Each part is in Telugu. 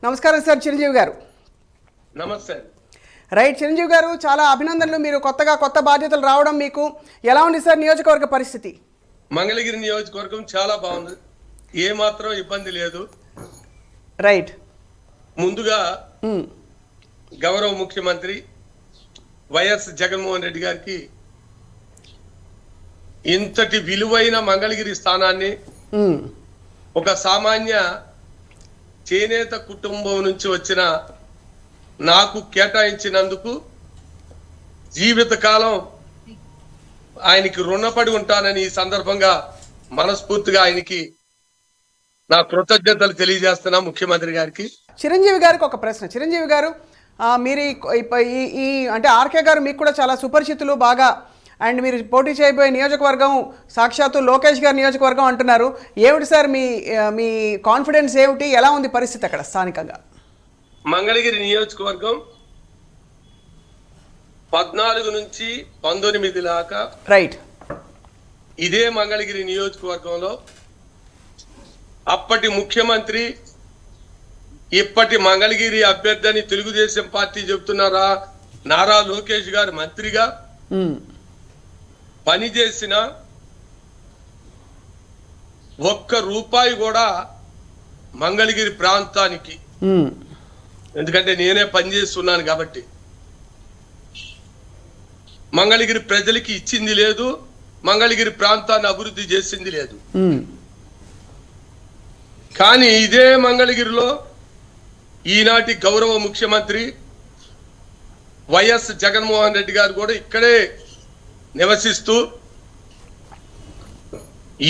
నమస్కారం సార్ చిరంజీవి గారు. నమస్తే. రైట్ చిరంజీవి గారు, చాలా అభినందనలు. మీరు కొత్త బాధ్యతలు రావడం మీకు ఎలా ఉంది సార్ నియోజకవర్గ పరిస్థితి? మంగళగిరి నియోజకవర్గం చాలా బాగుంది, ఏ మాత్రం ఇబ్బంది లేదు. రైట్. ముందుగా గౌరవ ముఖ్యమంత్రి వైఎస్ జగన్మోహన్ రెడ్డి గారికి ఇంతటి విలువైన మంగళగిరి స్థానాన్ని ఒక సామాన్య చేనేత కుటుంబం నుంచి వచ్చిన నాకు కేటాయించినందుకు జీవితకాలం ఆయనకి రుణపడి ఉంటానని ఈ సందర్భంగా మనస్ఫూర్తిగా ఆయనకి నా కృతజ్ఞతలు తెలియజేస్తున్నా ముఖ్యమంత్రి గారికి. చిరంజీవి గారికి ఒక ప్రశ్న. చిరంజీవి గారు, మీరు ఈ అంటే ఆర్కే గారు మీకు కూడా చాలా సుపరిచితులు బాగా, అండ్ మీరు పోటీ చేయబోయే నియోజకవర్గం సాక్షాత్తు లోకేష్ గారి నియోజకవర్గం అంటున్నారు. ఏమిటి సార్ మీ కాన్ఫిడెన్స్ ఏమిటి? ఎలా ఉంది పరిస్థితి అక్కడ స్థానికంగా? మంగళగిరి నియోజకవర్గం 14 నుంచి 19 దాకా రైట్ ఇదే మంగళగిరి నియోజకవర్గంలో అప్పటి ముఖ్యమంత్రి ఇప్పటి మంగళగిరి అభ్యర్థిని తెలుగుదేశం పార్టీ చెబుతున్నారా, నారా లోకేష్ గారు మంత్రిగా పనిచేసిన ₹1 కూడా మంగళగిరి ప్రాంతానికి, ఎందుకంటే నేనే పనిచేస్తున్నాను కాబట్టి, మంగళగిరి ప్రజలకి ఇచ్చింది లేదు, మంగళగిరి ప్రాంతాన్ని అభివృద్ధి చేసింది లేదు. కానీ ఇదే మంగళగిరిలో ఈనాటి గౌరవ ముఖ్యమంత్రి వైఎస్ జగన్మోహన్ రెడ్డి గారు కూడా ఇక్కడే నివసిస్తూ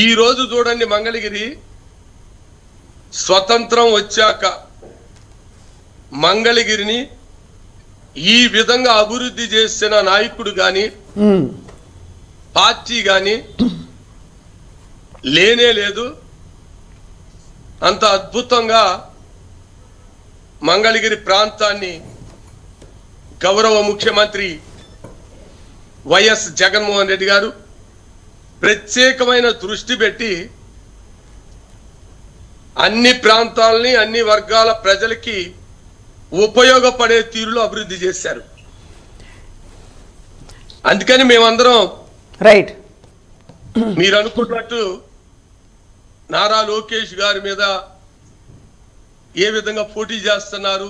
ఈ రోజు చూడండి, మంగళగిరి స్వతంత్రం వచ్చాక మంగళగిరిని ఈ విధంగా అభివృద్ధి చేసిన నాయకుడు గాని పార్టీ గాని లేనే లేదు. అంత అద్భుతంగా మంగళగిరి ప్రాంతాన్ని గౌరవ ముఖ్యమంత్రి వైఎస్ జగన్మోహన్ రెడ్డి గారు ప్రత్యేకమైన దృష్టి పెట్టి అన్ని ప్రాంతాలని అన్ని వర్గాల ప్రజలకి ఉపయోగపడే తీరులో అభివృద్ధి చేశారు. అందుకని మేమందరం రైట్ మీరు అనుకున్నట్టు నారా లోకేష్ గారి మీద ఏ విధంగా పోటీ చేస్తున్నారు,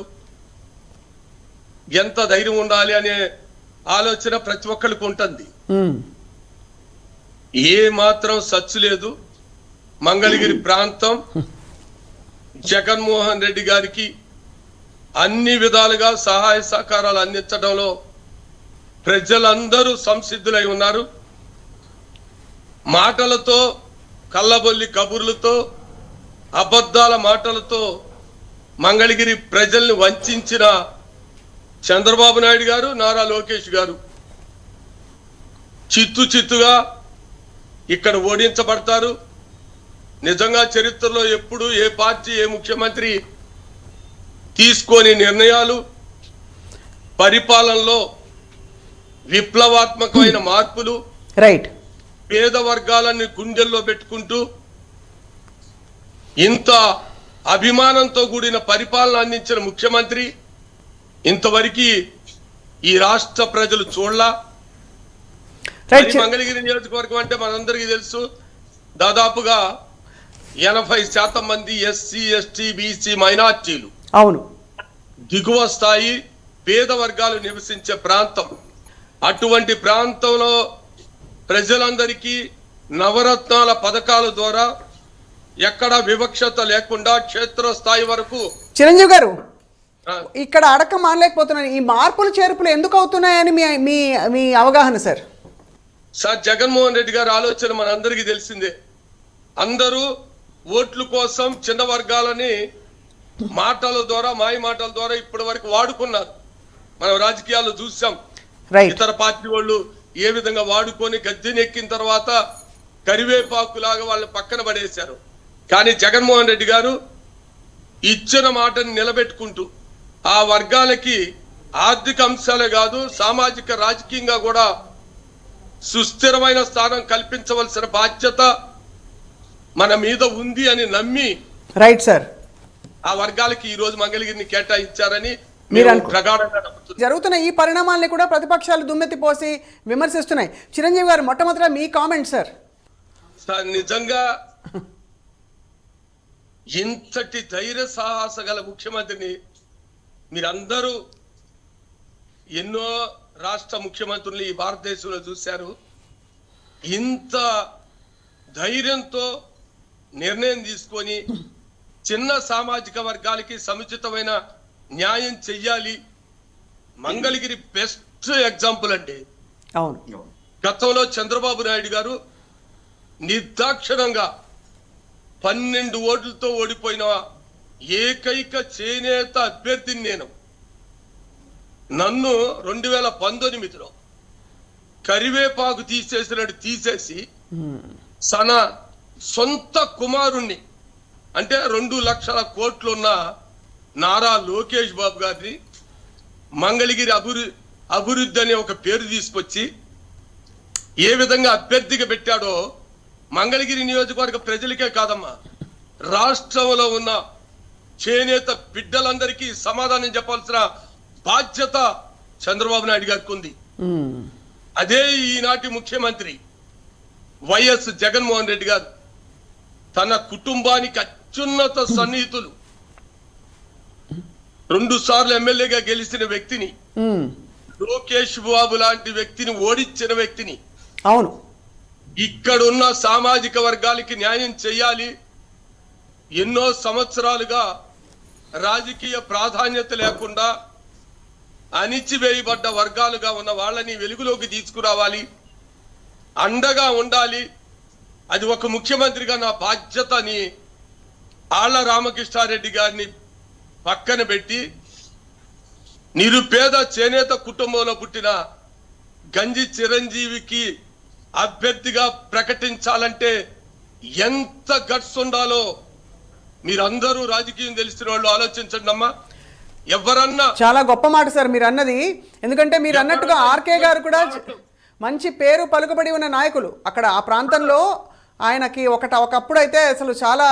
ఎంత ధైర్యం ఉండాలి అనే ఆలోచన ప్రతి ఒక్కరికి ఉంటుంది. ఏ మాత్రం సచ్చు లేదు. మంగళగిరి ప్రాంతం జగన్మోహన్ రెడ్డి గారికి అన్ని విధాలుగా సహాయ సహకారాలు అందించడంలో ప్రజలందరూ సంసిద్ధులై ఉన్నారు. మాటలతో, కళ్ళబొల్లి కబుర్లతో, అబద్ధాల మాటలతో మంగళగిరి ప్రజల్ని వంచిన చంద్రబాబు నాయుడు గారు, నారా లోకేష్ గారు చిత్తుగా ఇక్కడ ఓడించబడతారు. నిజంగా చరిత్రలో ఎప్పుడు ఏ పార్టీ ఏ ముఖ్యమంత్రి తీసుకొని నిర్ణయాలు, పరిపాలనలో విప్లవాత్మకమైన మార్పులు, రైట్ పేద వర్గాలన్నీ గుండెల్లో పెట్టుకుంటూ ఇంత అభిమానంతో కూడిన పరిపాలన అందించిన ముఖ్యమంత్రి ఇంతవరకు ఈ రాష్ట్ర ప్రజలు చూడలా. మంగళగిరి నియోజకవర్గం అంటే మనందరికీ తెలుసు, దాదాపుగా 80% మంది ఎస్సీ, ఎస్టీ, బీసీ మైనార్టీలు, అవును, దిగువ స్థాయి పేద వర్గాలు నివసించే ప్రాంతం. అటువంటి ప్రాంతంలో ప్రజలందరికీ నవరత్నాల పథకాల ద్వారా ఎక్కడా వివక్షత లేకుండా క్షేత్రస్థాయి వరకు. చిరంజీవి గారు, ఇక్కడ అడక్క మానలేకపోతున్నాను, ఈ మార్పులు చేర్పులు ఎందుకు అవుతున్నాయని మీ అవగాహన సార్? సార్, జగన్మోహన్ రెడ్డి గారి ఆలోచన మనందరికీ తెలిసిందే. అందరూ ఓట్ల కోసం చిన్న వర్గాలని మాటల ద్వారా, మాయ మాటల ద్వారా ఇప్పటి వరకు వాడుకున్నారు. మనం రాజకీయాల్లో చూసాం. ఇతర పార్టీ వాళ్ళు ఏ విధంగా వాడుకొని గద్దెనెక్కిన తర్వాత కరివేపాకులాగా వాళ్ళని పక్కన పడేశారు. కానీ జగన్మోహన్ రెడ్డి గారు ఇచ్చిన మాటని నిలబెట్టుకుంటూ ఆ వర్గాలకి ఆర్థిక అంశాలే కాదు, సామాజిక రాజకీయంగా కూడా సుస్థిరమైన స్థానం కల్పించవలసిన బాధ్యత మన మీద ఉంది అని నమ్మి రైట్ సార్ ఆ వర్గాలకి ఈ రోజు మంగళగిరిని కేటాయించారని మీరు మేము ప్రగాఢంగా నమ్ముతున్నాం. జరుగుతున్న ఈ పరిణామాల్ని కూడా ప్రతిపక్షాలు దుమ్మెత్తిపోసి విమర్శిస్తున్నాయి. చిరంజీవి గారు, మొట్టమొదట మీ కామెంట్ సార్. సార్, నిజంగా ఇంతటి ధైర్య సాహస గల ముఖ్యమంత్రిని మీరందరూ ఎన్నో రాష్ట్ర ముఖ్యమంత్రులు ఈ భారతదేశంలో చూశారు. ఇంత ధైర్యంతో నిర్ణయం తీసుకొని చిన్న సామాజిక వర్గాలకి సముచితమైన న్యాయం చెయ్యాలి. మంగళగిరి బెస్ట్ ఎగ్జాంపుల్ అండి. అవును, గతంలో చంద్రబాబు నాయుడు గారు నిర్దాక్షిణంగా 12 ఓట్లతో ఓడిపోయిన ఏకైక చేనేత అభ్యర్థిని నేను. నన్ను 2019లో కరివేపాకు తీసేసినట్టు తీసేసి తన సొంత కుమారుణ్ణి, అంటే 2 లక్షల కోట్లున్న నారా లోకేష్ బాబు గారిని మంగళగిరి అభివృద్ధి అనే ఒక పేరు తీసుకొచ్చి ఏ విధంగా అభ్యర్థిగా పెట్టాడో మంగళగిరి నియోజకవర్గ ప్రజలకే కాదమ్మా, రాష్ట్రంలో ఉన్న చేనేత బిడ్డలందరికీ సమాధానం చెప్పాల్సిన బాధ్యత చంద్రబాబు నాయుడు గారికి ఉంది. అదే ఈనాటి ముఖ్యమంత్రి వైఎస్ జగన్మోహన్ రెడ్డి గారు తన కుటుంబానికి అత్యున్నత సన్నిహితులు 2 సార్లు ఎమ్మెల్యేగా గెలిచిన వ్యక్తిని, లోకేష్ బాబు లాంటి వ్యక్తిని ఓడించిన వ్యక్తిని, అవును, ఇక్కడున్న సామాజిక వర్గాలకి న్యాయం చేయాలి, ఎన్నో సంవత్సరాలుగా రాజకీయ ప్రాధాన్యత లేకుండా అణిచివేయబడ్డ వర్గాలుగా ఉన్న వాళ్ళని వెలుగులోకి తీసుకురావాలి, అండగా ఉండాలి, అది ఒక ముఖ్యమంత్రిగా నా బాధ్యతని ఆళ్ల రామకృష్ణారెడ్డి గారిని పక్కన పెట్టి నిరుపేద చేనేత కుటుంబంలో పుట్టిన గంజి చిరంజీవికి అభ్యర్థిగా ప్రకటించాలంటే ఎంత గట్స్ ఉండాలో మీరందరూ రాజకీయం తెలిసిన వాళ్ళు ఆలోచించండి అమ్మా. ఎవరన్నా చాలా గొప్ప మాట సార్ మీరు అన్నది. ఎందుకంటే మీరు అన్నట్టుగా ఆర్కే గారు కూడా మంచి పేరు పలుకుబడి ఉన్న నాయకులు అక్కడ ఆ ప్రాంతంలో. ఆయనకి ఒకప్పుడు అయితే అసలు చాలా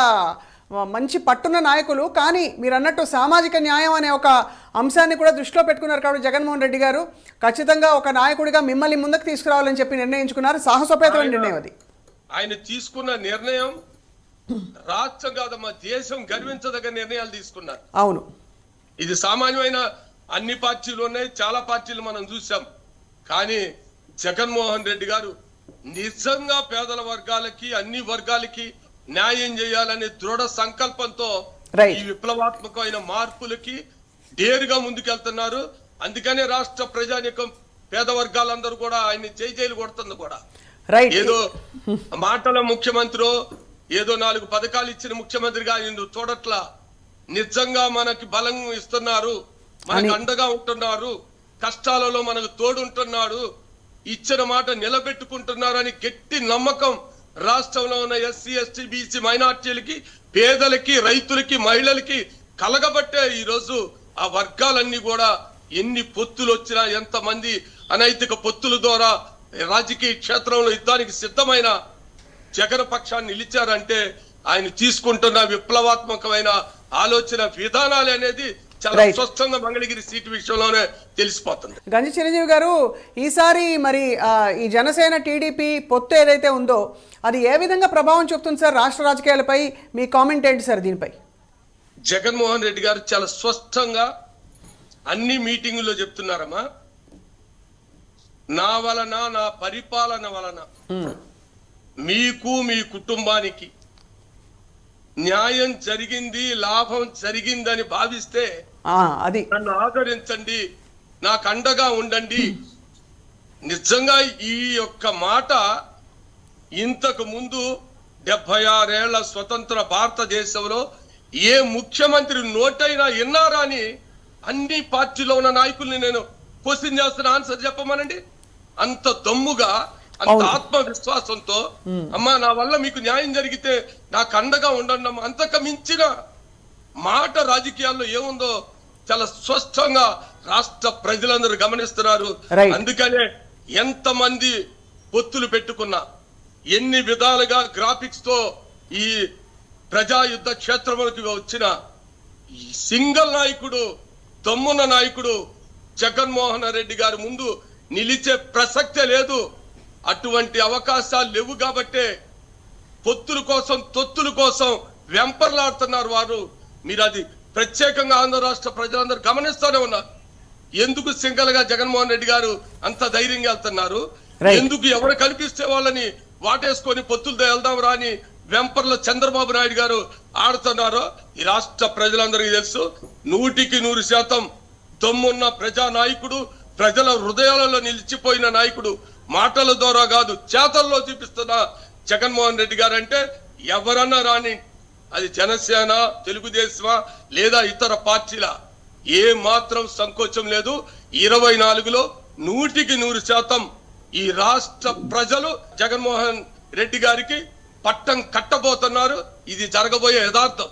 మంచి పట్టున్న నాయకులు. కానీ మీరు అన్నట్టు సామాజిక న్యాయం అనే ఒక అంశాన్ని కూడా దృష్టిలో పెట్టుకున్నారు కాబట్టి జగన్మోహన్ రెడ్డి గారు ఖచ్చితంగా ఒక నాయకుడిగా మిమ్మల్ని ముందుకు తీసుకురావాలని చెప్పి నిర్ణయించుకున్నారు. సాహసోపేతమైన నిర్ణయం అది. ఆయన తీసుకున్న నిర్ణయం రాష్ట్రం కాదమ్మా, దేశం గర్వించదగ్గ నిర్ణయాలు తీసుకున్నారు. అవును, ఇది సామాన్యమైన అన్ని పార్టీలు ఉన్నాయి, చాలా పార్టీలు మనం చూసాం. కానీ జగన్మోహన్ రెడ్డి గారు నిజంగా పేదల వర్గాలకి అన్ని వర్గాలకి న్యాయం చేయాలనే దృఢ సంకల్పంతో ఈ విప్లవాత్మకమైన మార్పులకి డేరుగా ముందుకెళ్తున్నారు. అందుకనే రాష్ట్ర ప్రజానికం పేద వర్గాలందరూ కూడా ఆయన్ని జైలు కొడుతుంది కూడా. ఏదో మాటల ముఖ్యమంత్రి, ఏదో 4 పథకాలు ఇచ్చిన ముఖ్యమంత్రిగా ఆయన చూడట్లా. నిజంగా మనకి బలం ఇస్తున్నారు, మనకు అండగా ఉంటున్నారు, కష్టాలలో మనకు తోడుంటున్నాడు, ఇచ్చిన మాట నిలబెట్టుకుంటున్నారని గట్టి నమ్మకం రాష్ట్రంలో ఉన్న ఎస్సీ ఎస్టీ బీసీ మైనార్టీలకి, పేదలకి, రైతులకి, మహిళలకి కలగబట్టే ఈరోజు ఆ వర్గాలన్నీ కూడా ఎన్ని పొత్తులు వచ్చినా, ఎంతమంది అనైతిక పొత్తుల ద్వారా రాజకీయ క్షేత్రంలో యుద్ధానికి సిద్ధమైన జగన్ పక్షాన్ని నిలిచారంటే ఆయన తీసుకుంటున్న విప్లవాత్మకమైన ఆలోచన విధానాలు అనేది చాలా స్పష్టంగా మంగళగిరి సీటు విషయంలోనే తెలిసిపోతుంది. గంజి చిరంజీవి గారు, ఈసారి మరి ఈ జనసేన టీడీపీ పొత్తు ఏదైతే ఉందో అది ఏ విధంగా ప్రభావం చూపుతుంది సార్ రాష్ట్ర రాజకీయాలపై? మీ కామెంట్ ఏంటి సార్ దీనిపై? జగన్మోహన్ రెడ్డి గారు చాలా స్పష్టంగా అన్ని మీటింగుల్లో చెప్తున్నారమ్మా, నా వలన, నా పరిపాలన వలన మీకు, మీ కుటుంబానికి న్యాయం జరిగింది, లాభం జరిగిందని భావిస్తే అది నన్ను ఆదరించండి, నాకు అండగా ఉండండి. నిజంగా ఈ యొక్క మాట ఇంతకు ముందు 76 ఏళ్ల స్వతంత్ర భారతదేశంలో ఏ ముఖ్యమంత్రి నోటైనా విన్నారా అని అన్ని పార్టీలో ఉన్న నాయకుల్ని నేను క్వశ్చన్ చేస్తున్న ఆన్సర్ చెప్పమనండి. అంత దమ్ముగా, అంత ఆత్మవిశ్వాసంతో, అమ్మా నా వల్ల మీకు న్యాయం జరిగితే నాకు అండగా ఉండండి అమ్మా, అంతకు మించిన మాట రాజకీయాల్లో ఏముందో చాలా స్పష్టంగా రాష్ట్ర ప్రజలందరూ గమనిస్తున్నారు. అందుకనే ఎంతమంది పొత్తులు పెట్టుకున్నా, ఎన్ని విధాలుగా గ్రాఫిక్స్ తో ఈ ప్రజా యుద్ధ క్షేత్రంలోకి వచ్చిన ఈ సింగల్ నాయకుడు, దమ్మున్న నాయకుడు జగన్మోహన్ రెడ్డి గారి ముందు నిలిచే ప్రసక్తే లేదు. అటువంటి అవకాశాలు లేవు కాబట్టే పొత్తుల కోసం, తొత్తుల కోసం వెంపర్లాడుతున్నారు వారు. మీరు అది ప్రత్యేకంగా ఆంధ్ర రాష్ట్ర ప్రజలందరూ గమనిస్తూనే ఉన్నారు. ఎందుకు సింగల్ గా జగన్మోహన్ రెడ్డి గారు అంత ధైర్యంగా వెళ్తున్నారు, ఎందుకు ఎవరు కల్పిస్తే వాళ్ళని వాటేసుకొని పొత్తులతో వెళ్దాం రాని వెంపర్ల చంద్రబాబు నాయుడు గారు ఆడుతున్నారో ఈ రాష్ట్ర ప్రజలందరికీ తెలుసు. 100% దమ్మున్న ప్రజా నాయకుడు, ప్రజల హృదయాలలో నిలిచిపోయిన నాయకుడు, మాటల ద్వారా కాదు చేతల్లో చూపిస్తున్న జగన్మోహన్ రెడ్డి గారు అంటే ఎవరన్నా రాని, అది జనసేన, తెలుగుదేశమా లేదా ఇతర పార్టీల ఏ మాత్రం సంకోచం లేదు. 24లో 100% ఈ రాష్ట్ర ప్రజలు జగన్మోహన్ రెడ్డి గారికి పట్టం కట్టబోతున్నారు. ఇది జరగబోయే యథార్థం.